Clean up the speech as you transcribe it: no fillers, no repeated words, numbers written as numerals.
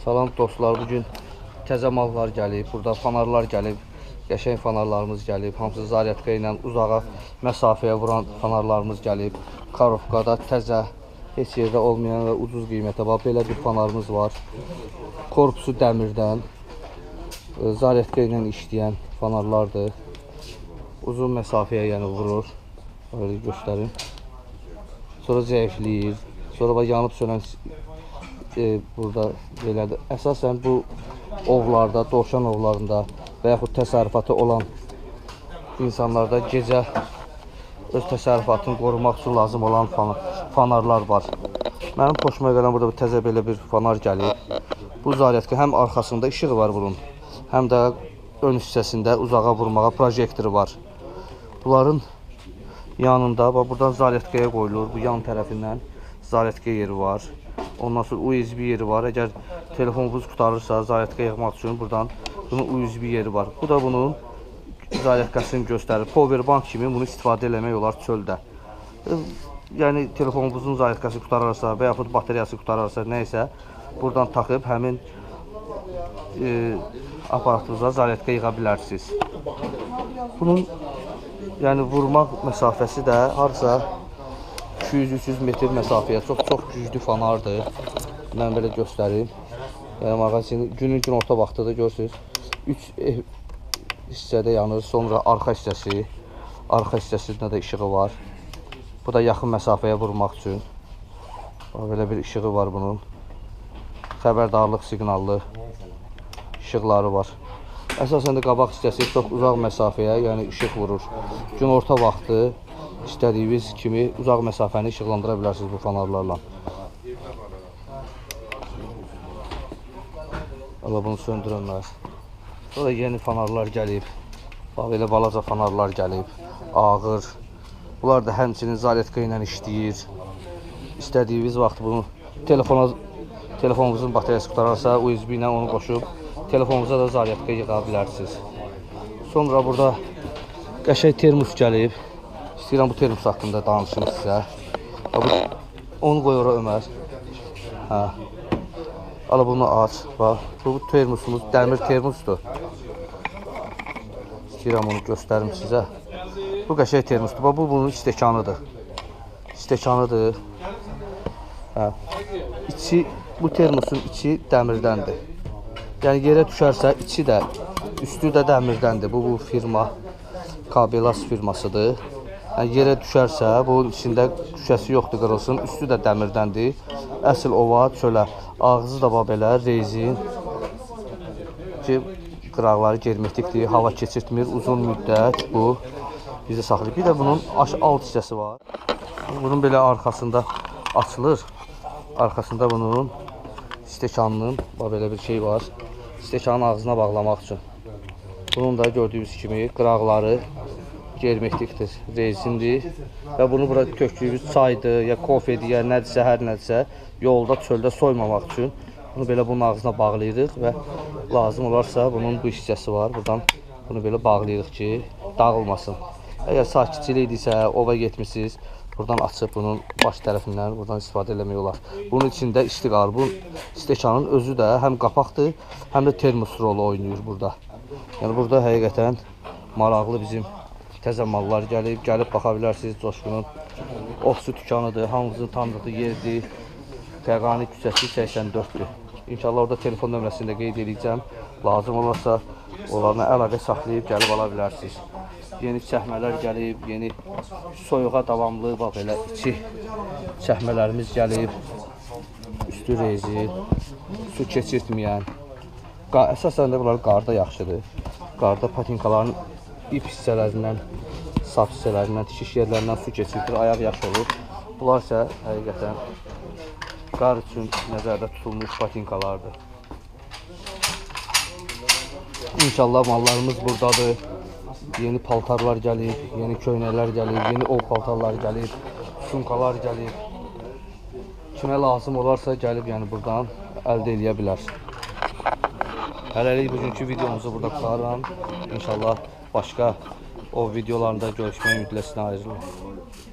Salam dostlar, bugün təzə mallar gəlib, burada fanarlar gəlib, qəşəng fanarlarımız gəlib, hamısı zaryadka ilə uzağa məsafəyə vuran fanarlarımız gəlib. Karovkada təzə, heç yerdə olmayan və ucuz qiymətə bax, belə bir fanarımız var. Korpusu dəmirdən, zaryadka ilə işləyən fanarlardır. Uzun məsafəyə yəni vurur, öyle göstərim. Sonra zəifləyir, sonra bax, yanıb sönən burada belədir. Əsasən bu ovlarda, dovşan ovlarında və yaxud təsərrüfatı olan insanlarda gecə öz təsərrüfatını qorumaq üçün lazım olan fanarlar var. Mənim xoşuma gələn burada təzə belə bir fanar gəlib. Bu zaryadka həm arxasında işığı var bunun, həm də ön hissəsində uzağa vurmağa projektoru var. Bunların yanında, bax, buradan zaryadkaya qoyulur. Bu yan tərəfindən zaryadka yeri var. Ondan sonra USB yeri var. Əgər telefonunuz qutarırsa, zaryadka yığmaq üçün buradan bunun USB yeri var. Bu da bunun zaryadkasını göstərir. Powerbank kimi bunu istifadə eləmək olar çöldə. Yəni telefonunuzun zaryadkası qutararsa və yaxud bateriyası qutararsa nəysə, buradan taxıb həmin aparatınıza zaryadka yığa bilərsiniz. Bunun yəni vurmaq məsafəsi də harca 200-300 metr məsafəyə çox güclü fanardır. Mən belə göstərim. Yəni mağazini günün orta vaxtıdır, görürsünüz. 3 hissədə yanır. Sonra arxa hissəsində də işığı var. Bu da yaxın məsafəyə vurmaq üçün. Belə bir işığı var bunun. Xəbərdarlıq siqnallı işıqları var. Əsasən də qabaq hissəsi çox uzaq məsafəyə, yəni işıq vurur. Gün orta vaxtı istədiyiniz kimi uzaq məsafəni işıqlandıra bilərsiniz bu fanarlarla. Allah, bunu söndürənlər. Sonra yeni fanarlar gəlib. Bax, belə balaca fanarlar gəlib. Ağır. Bunlar da həmçinin zaryadka ilə işləyir. İstədiyiniz vaxt bunu telefonunuzun bateriyası qutararsa USB ilə onu qoşub telefonunuza da zaryadka yığa bilərsiniz. Sonra burada qəşəng termos gəlib. İstəyirəm bu termos haqqında danışım sizə. Onu qoy ora Ömər. Hə. Ala, bunu aç. Bax, bu termosumuz dəmir termosdur. İstəyirəm onu göstərim sizə. Bu qəşəng termosdur. Bax, bu bunun stəkanıdır. Stəkanıdır. Hə. Bu termosun içi dəmirdəndir. Yəni yerə düşərsə içi də, üstü də dəmirdəndir. Bu firma Kabelas firmasıdır. Yəni yerə düşərsə, bunun içində şüşəsi yoxdur, qırılsın. Üstü də dəmirdəndir. Əsl ova, çölə. Ağzı da belə rezin. Qıraqları germetikdir, hava keçirtmir. Uzun müddət bu bizə saxlayır. Bir də bunun alt hissəsi var. Bunun belə arxasında açılır. Arxasında bunun stəkanının belə bir şey var. Stəkanın ağzına bağlamaq üçün. Bunun da gördüyünüz kimi qıraqları germetikdir, rezindir və bunu bura tökdüyümüz çaydır, ya kofedir, ya nədirsə, hər nədirsə yolda, çöldə soymamaq üçün bunu belə bunun ağzına bağlayırıq və lazım olarsa bunun bu hissəsi var. Buradan bunu belə bağlayırıq ki, dağılmasın. Əgər sakitçilikdirsə, ova getmişsiniz, buradan açıb bunun baş tərəfindən buradan istifadə eləmək olar. Bunun içində isti qalır. Bu stəkanın özü də həm qapaqdır, həm də termos rolu oynayır burada. Yəni burada həqiqətən maraqlı bizim təzə mallar gəlib baxa bilərsiniz. Coşqunun ofsu dükanıdır, hamımızın tanıdığı yerdir. Fəqani küçəsi 84-dür. İnşallah orada telefon nömrəsində qeyd edəcəm. Lazım olarsa onlarla əlaqə saxlayıb gəlib ala bilərsiniz. Yeni çəkmələr gəlib, yeni soyuğa davamlı, bax belə içi çəkmələrimiz gəlib. Üstü rezin, su keçirtməyən. Əsasən də bunlar qarda yaxşıdır. Qarda patinkaların ip hissələrindən, sap hissələrindən, tikiş yerlərindən su keçirdir, ayaq yaş olur. Bunlar isə həqiqətən qar üçün nəzərdə tutulmuş patinkalardır. İnşallah mallarımız buradadır. Yeni paltarlar gəlib, yeni köynələr gəlib, yeni ov paltarlar gəlib, sumkalar gəlib. Kimə lazım olarsa gəlib, yəni buradan əldə eləyə bilər. Hələlik bugünkü videomuzu burada qurtarıram. İnşallah başqa o videolarında görüşmək ümidləsinə ayrılır.